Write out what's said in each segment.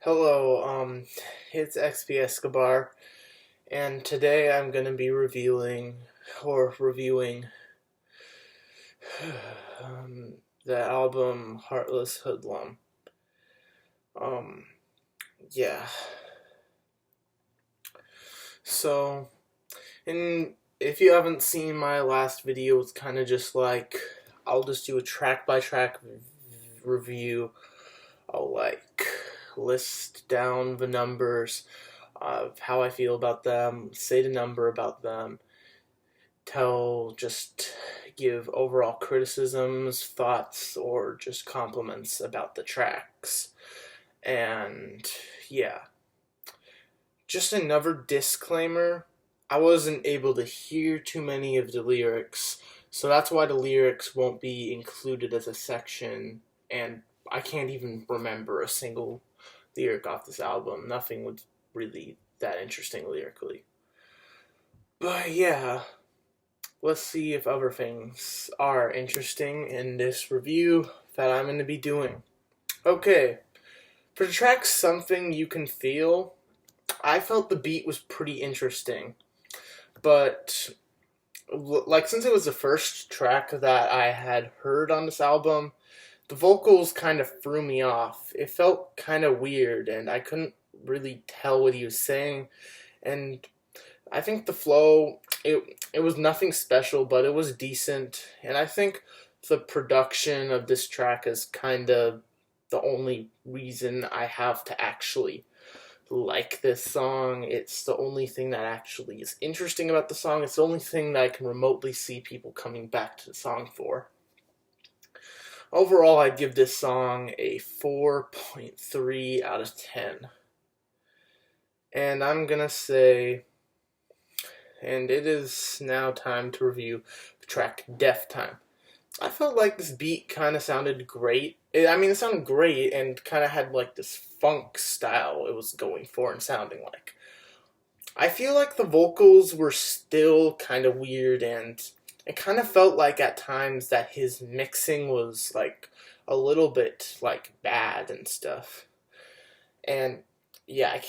Hello, it's XP Escobar, and today I'm gonna be reviewing the album Heartless Hoodlem. Um, yeah. So, and if you haven't seen my last video, it's kind of just like I'll just do a track by track review. I'll list down the numbers of how I feel about them, say the number about them, just give overall criticisms, thoughts, or just compliments about the tracks. And yeah, just another disclaimer, I wasn't able to hear too many of the lyrics, so that's why the lyrics won't be included as a section, and I can't even remember a single lyric off this album. Nothing was really that interesting lyrically. But yeah, let's see if other things are interesting in this review that I'm going to be doing. Okay, for the track Something You Can Feel, I felt the beat was pretty interesting, but since it was the first track that I had heard on this album, the vocals kind of threw me off. It felt kind of weird, and I couldn't really tell what he was saying, and I think the flow, it was nothing special, but it was decent. And I think the production of this track is kind of the only reason I have to actually like this song. It's the only thing that actually is interesting about the song. It's the only thing that I can remotely see people coming back to the song for. Overall, I'd give this song a 4.3 out of 10. And I'm gonna say, and it is now time to review the track Death Time. I felt like this beat kind of sounded great. It sounded great and kind of had like this funk style it was going for and sounding like. I feel like the vocals were still kind of weird, and it kind of felt like at times that his mixing was like a little bit like bad and stuff. And yeah,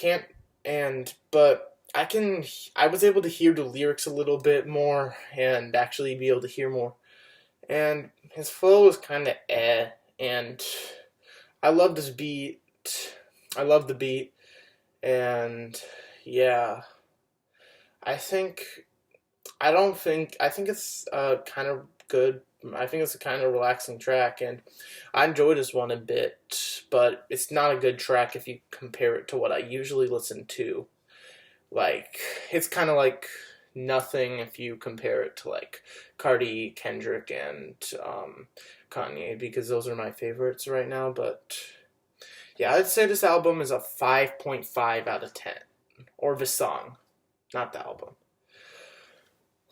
but I was able to hear the lyrics a little bit more and actually be able to hear more. And his flow was kind of and I love this beat. I love the beat, and yeah, I think I think it's kind of good. I think it's a kind of relaxing track, and I enjoyed this one a bit, but it's not a good track if you compare it to what I usually listen to. Like, it's kind of like nothing if you compare it to like Cardi, Kendrick, and Kanye, because those are my favorites right now. But yeah, I'd say this album is a 5.5 out of 10. Or the song, not the album.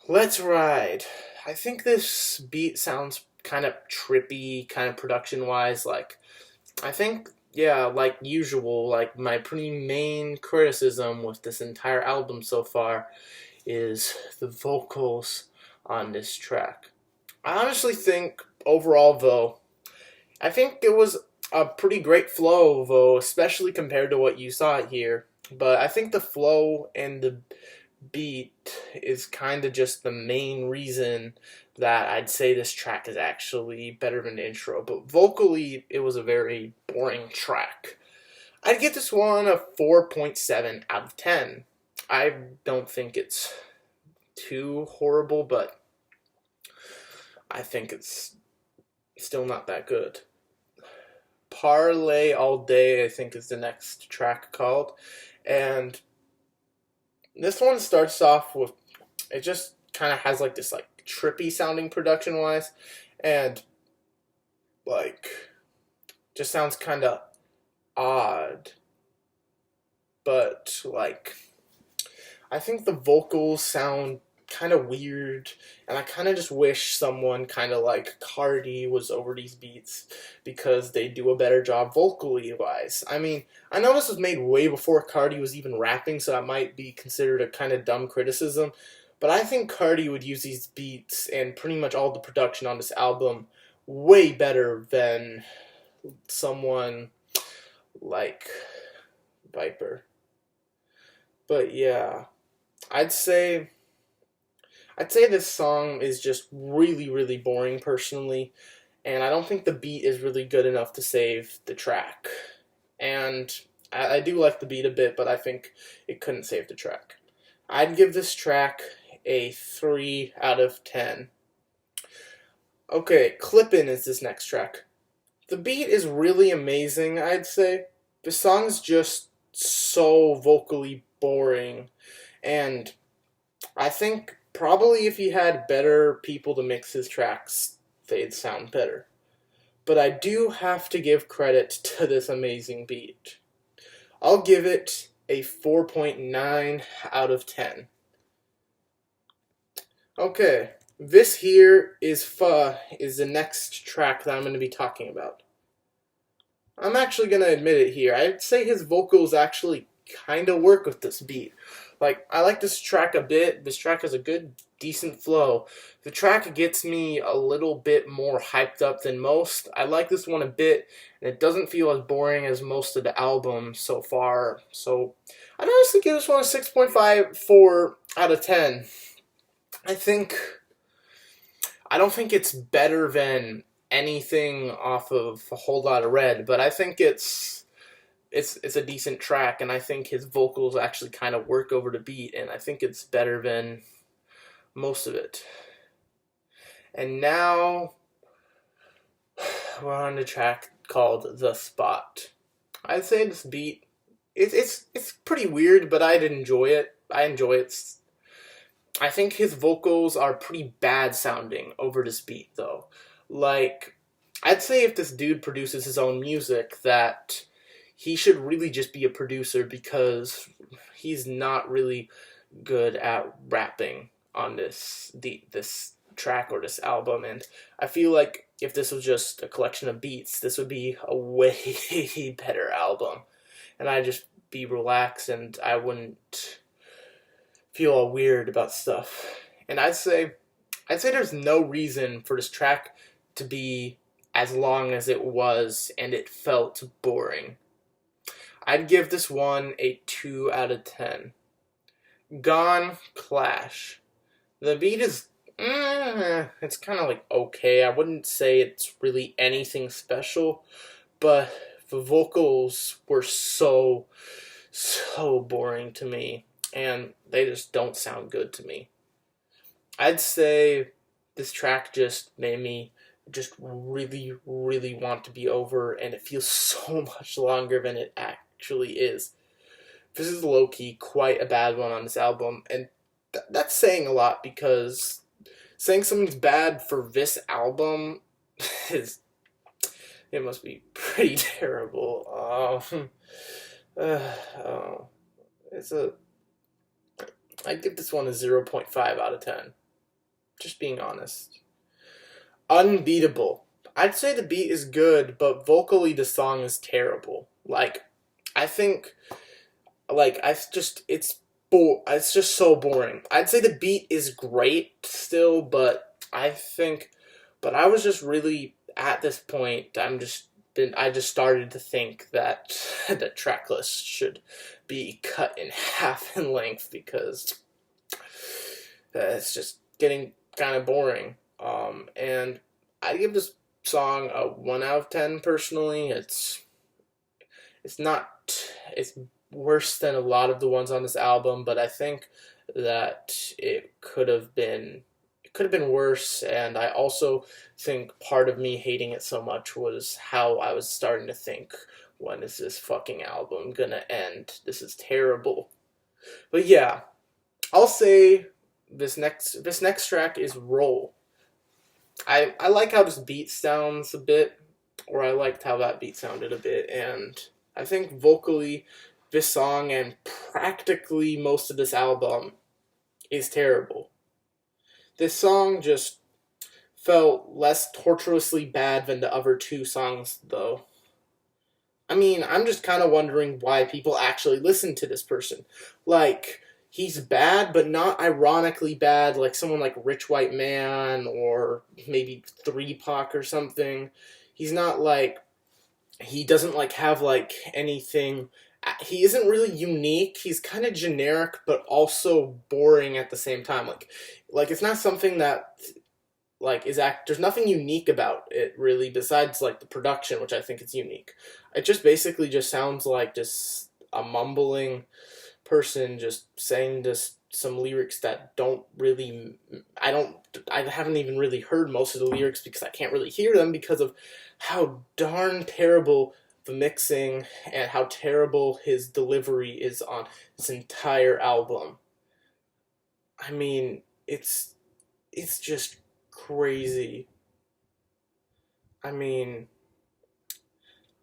Let's Ride. I think this beat sounds kind of trippy, kind of production wise. I think, yeah, like usual, like my pretty main criticism with this entire album so far is the vocals on this track. I honestly think overall, though, I think it was a pretty great flow, though, especially compared to what you saw here. But I think the flow and the beat is kind of just the main reason that I'd say this track is actually better than the intro. But vocally, it was a very boring track. I'd give this one a 4.7 out of 10. I don't think it's too horrible, but I think it's still not that good. Parlay All Day, I think, is the next track called. And this one starts off with, it just kind of has like this like trippy sounding production wise, and like just sounds kind of odd, but like I think the vocals sound kind of weird, and I kind of just wish someone kind of like Cardi was over these beats because they do a better job vocally wise. I know this was made way before Cardi was even rapping, so that might be considered a kind of dumb criticism, but I think Cardi would use these beats and pretty much all the production on this album way better than someone like Viper. But yeah, I'd say I'd say this song is just really, really boring personally, and I don't think the beat is really good enough to save the track. And I do like the beat a bit, but I think it couldn't save the track. I'd give this track a 3 out of 10. Okay, Clippin' is this next track. The beat is really amazing, I'd say. The song's just so vocally boring, and I think probably if he had better people to mix his tracks, they'd sound better. But I do have to give credit to this amazing beat. I'll give it a 4.9 out of 10. Okay, this here is the next track that I'm going to be talking about. I'm actually going to admit it here. I'd say his vocals actually kind of work with this beat. Like, I like this track a bit. This track has a good, decent flow. The track gets me a little bit more hyped up than most. I like this one a bit, and it doesn't feel as boring as most of the album so far. So, I'd honestly give this one a 6.54 out of 10. I don't think it's better than anything off of A Whole Lot of Red, but I think it's a decent track, and I think his vocals actually kind of work over the beat, and I think it's better than most of it. And now we're on the track called The Spot. I'd say this beat, it's pretty weird, but I'd enjoy it. I enjoy it. I think his vocals are pretty bad sounding over this beat, though. Like, I'd say if this dude produces his own music, that he should really just be a producer, because he's not really good at rapping on this track or this album. And I feel like if this was just a collection of beats, this would be a way better album. And I'd just be relaxed, and I wouldn't feel all weird about stuff. And I'd say there's no reason for this track to be as long as it was, and it felt boring. I'd give this one a 2 out of 10. Gone, Clash. The beat is, it's kind of like okay. I wouldn't say it's really anything special, but the vocals were so boring to me, and they just don't sound good to me. I'd say this track just made me just really, really want to be over, and it feels so much longer than it actually is. This is low-key quite a bad one on this album, and that's saying a lot, because saying something's bad for this album is, it must be pretty terrible. I'd give this one a 0.5 out of 10. Just being honest. Unbeatable. I'd say the beat is good, but vocally the song is terrible. It's just so boring. I'd say the beat is great still, but I was just really, at this point, I just started to think that the track list should be cut in half in length, because it's just getting kind of boring. And I give this song a 1 out of 10 personally. It's worse than a lot of the ones on this album, but I think that it could have been worse, and I also think part of me hating it so much was how I was starting to think, when is this fucking album gonna end? This is terrible. But yeah, I'll say this next track is Roll. I like how this beat sounds a bit, or I liked how that beat sounded a bit, and I think vocally this song and practically most of this album is terrible. This song just felt less torturously bad than the other two songs, though. I mean, I'm just kind of wondering why people actually listen to this person. Like, he's bad, but not ironically bad, like someone like Rich White Man or maybe 3 Pac or something. He's not like He doesn't like have like anything. He isn't really unique. He's kind of generic, but also boring at the same time. Like it's not something that like is act. There's nothing unique about it really, besides like the production, which I think is unique. It just basically just sounds like just a mumbling person just saying just some lyrics that don't really. I haven't even really heard most of the lyrics because I can't really hear them because of how darn terrible the mixing and how terrible his delivery is on this entire album. I mean, it's just crazy. I mean,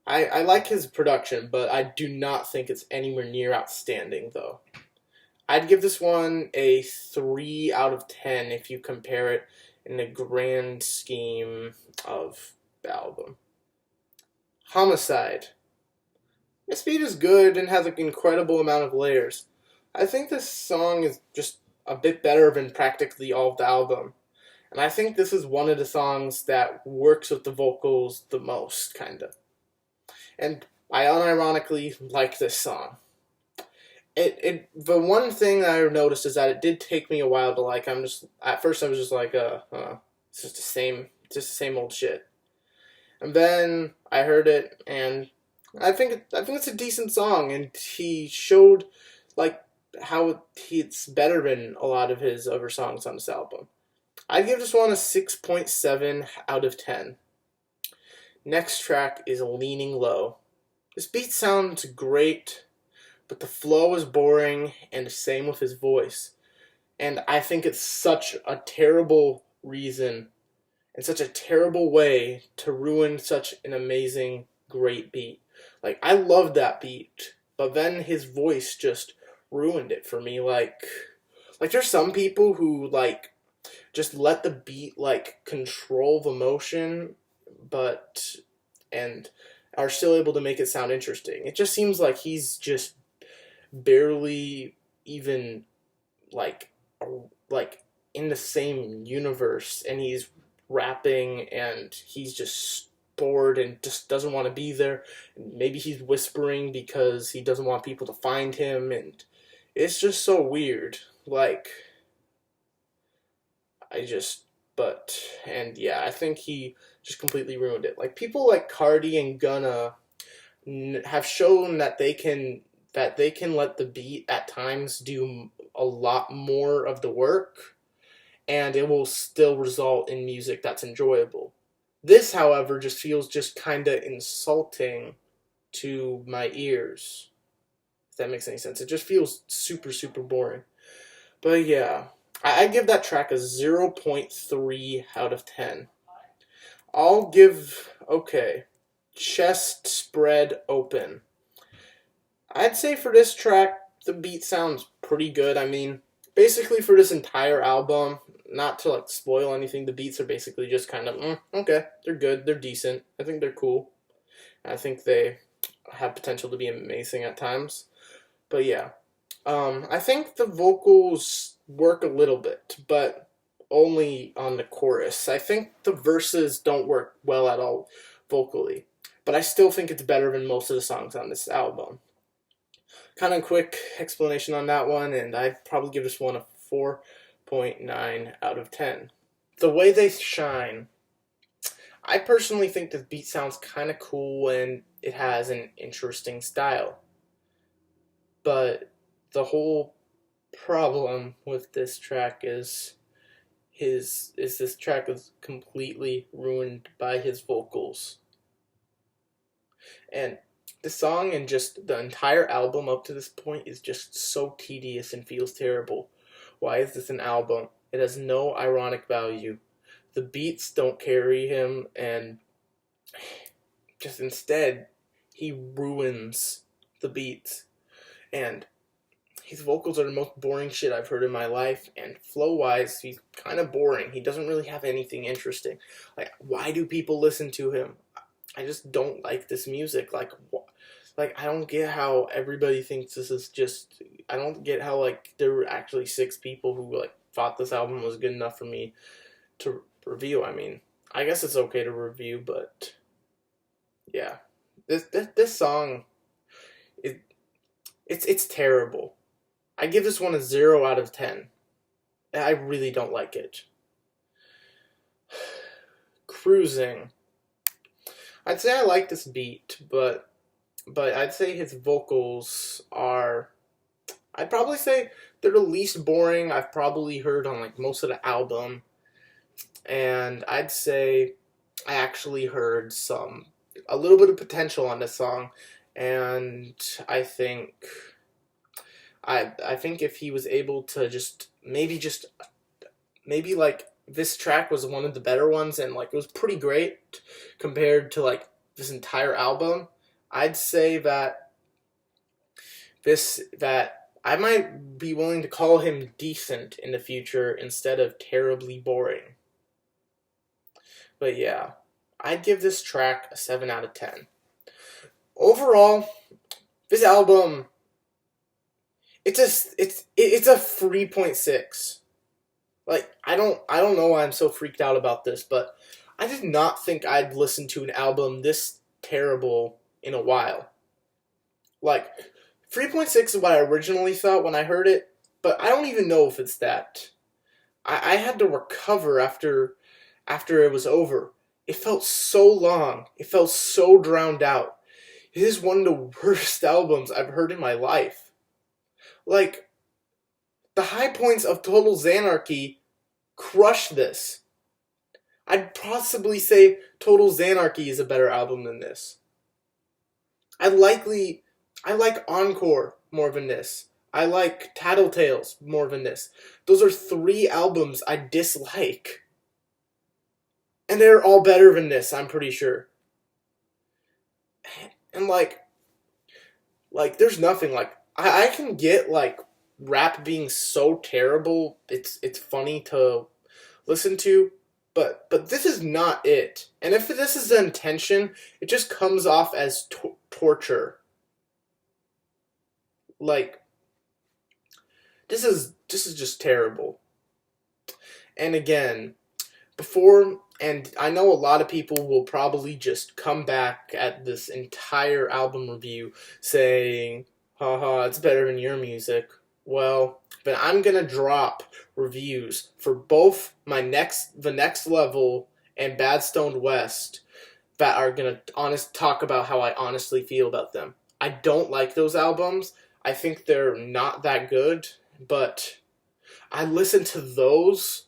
I like his production, but I do not think it's anywhere near outstanding, though. I'd give this one a 3 out of 10 if you compare it in the grand scheme of the album. Homicide. This beat is good and has an incredible amount of layers. I think this song is just a bit better than practically all of the album. And I think this is one of the songs that works with the vocals the most, kinda. And I unironically like this song. The one thing that I noticed is that it did take me a while to like. At first I was just like, it's just the same old shit. And then I heard it, and I think it's a decent song, and he showed like how it's better than a lot of his other songs on this album. I'd give this one a 6.7 out of 10. Next track is Leaning Low. This beat sounds great, but the flow is boring, and the same with his voice. And I think it's such a terrible reason and such a terrible way to ruin such an amazing, great beat. Like, I love that beat, but then his voice just ruined it for me. Like there's some people who, like, just let the beat, like, control the motion, but, and are still able to make it sound interesting. It just seems like he's just barely even like like in the same universe, and he's rapping and he's just bored and just doesn't want to be there. Maybe he's whispering because he doesn't want people to find him, and it's just so weird. Like I just but and yeah, I think he just completely ruined it. Like people like Cardi and Gunna have shown that they can let the beat at times do a lot more of the work, and it will still result in music that's enjoyable. This, however, just feels just kind of insulting to my ears, if that makes any sense. It just feels super, super boring. But yeah, I give that track a 0.3 out of 10. I'll give, okay, Chest Spread Open. I'd say for this track, the beat sounds pretty good. I mean, basically for this entire album, not to like spoil anything, the beats are basically just kind of, okay, they're good, they're decent. I think they're cool. I think they have potential to be amazing at times. But yeah, I think the vocals work a little bit, but only on the chorus. I think the verses don't work well at all vocally, but I still think it's better than most of the songs on this album. Kind of quick explanation on that one, and I'd probably give this one a 4.9 out of 10. The way they shine. I personally think this beat sounds kind of cool and it has an interesting style. But the whole problem with this track is this track is completely ruined by his vocals. And the song and just the entire album up to this point is just so tedious and feels terrible. Why is this an album? It has no ironic value. The beats don't carry him, and just instead, he ruins the beats. And his vocals are the most boring shit I've heard in my life, and flow-wise, he's kind of boring. He doesn't really have anything interesting. Like, why do people listen to him? I just don't like this music. Like I don't get how everybody thinks this is just. I don't get how like there were actually 6 people who like thought this album was good enough for me to review. I mean, I guess it's okay to review, but yeah, This song, it it's terrible. I give this one a 0 out of 10. I really don't like it. Cruising. I'd say I like this beat, but I'd say his vocals are. I'd probably say they're the least boring I've probably heard on like most of the album, and I'd say I actually heard a little bit of potential on this song, and I think I think if he was able to just maybe like this track was one of the better ones and like it was pretty great compared to like this entire album, I'd say that I might be willing to call him decent in the future instead of terribly boring. But yeah, I'd give this track a 7 out of 10. Overall, this album it's a 3.6. Like I don't know why I'm so freaked out about this, but I did not think I'd listen to an album this terrible in a while. Like 3.6 is what I originally thought when I heard it, but I don't even know if it's that. I had to recover after it was over. It felt so long. It felt so drowned out. It is one of the worst albums I've heard in my life. Like, the high points of Total Xanarchy crush this. I'd possibly say Total Xanarchy is a better album than this. I like Encore more than this. I like Tattletales more than this. Those are 3 albums I dislike. And they're all better than this, I'm pretty sure. And like there's nothing like I can get like rap being so terrible it's funny to listen to, but this is not it. And if this is the intention, it just comes off as torture. Like this is just terrible. And again, and I know a lot of people will probably just come back at this entire album review saying, haha, it's better than your music. Well, but I'm gonna drop reviews for both the next level and Bad Stoned West that are gonna talk about how I honestly feel about them. I don't like those albums. I think they're not that good, but I listen to those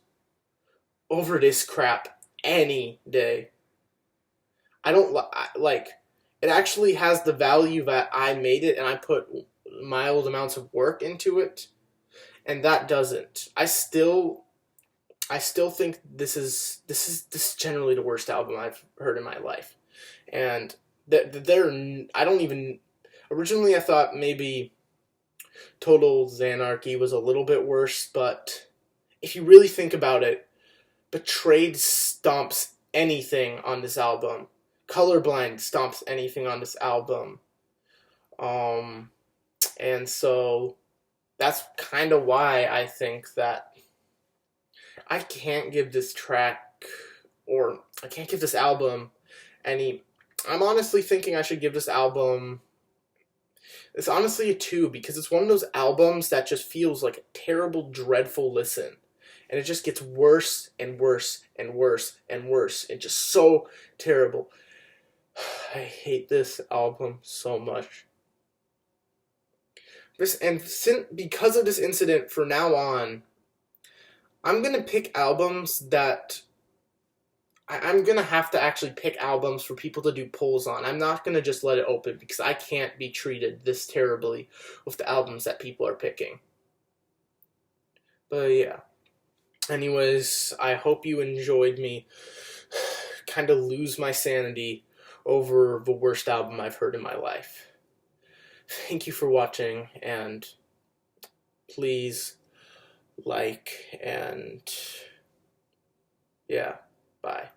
over this crap any day. I don't like it actually has the value that I made it and I put mild amounts of work into it, and that doesn't. I still think this is generally the worst album I've heard in my life. And I don't even originally I thought maybe Total Xanarchy was a little bit worse, but if you really think about it, Betrayed stomps anything on this album. Colorblind stomps anything on this album. And so that's kind of why I think that I can't give this track, or I can't give this album any. I'm honestly thinking I should give this album. It's honestly a 2 because it's one of those albums that just feels like a terrible, dreadful listen. And it just gets worse and worse and worse and worse. And just so terrible. I hate this album so much. Because of this incident, from now on, I'm going to pick albums that... I'm going to have to actually pick albums for people to do polls on. I'm not going to just let it open because I can't be treated this terribly with the albums that people are picking. But yeah. Anyways, I hope you enjoyed me kind of lose my sanity over the worst album I've heard in my life. Thank you for watching, and please like, and yeah, bye.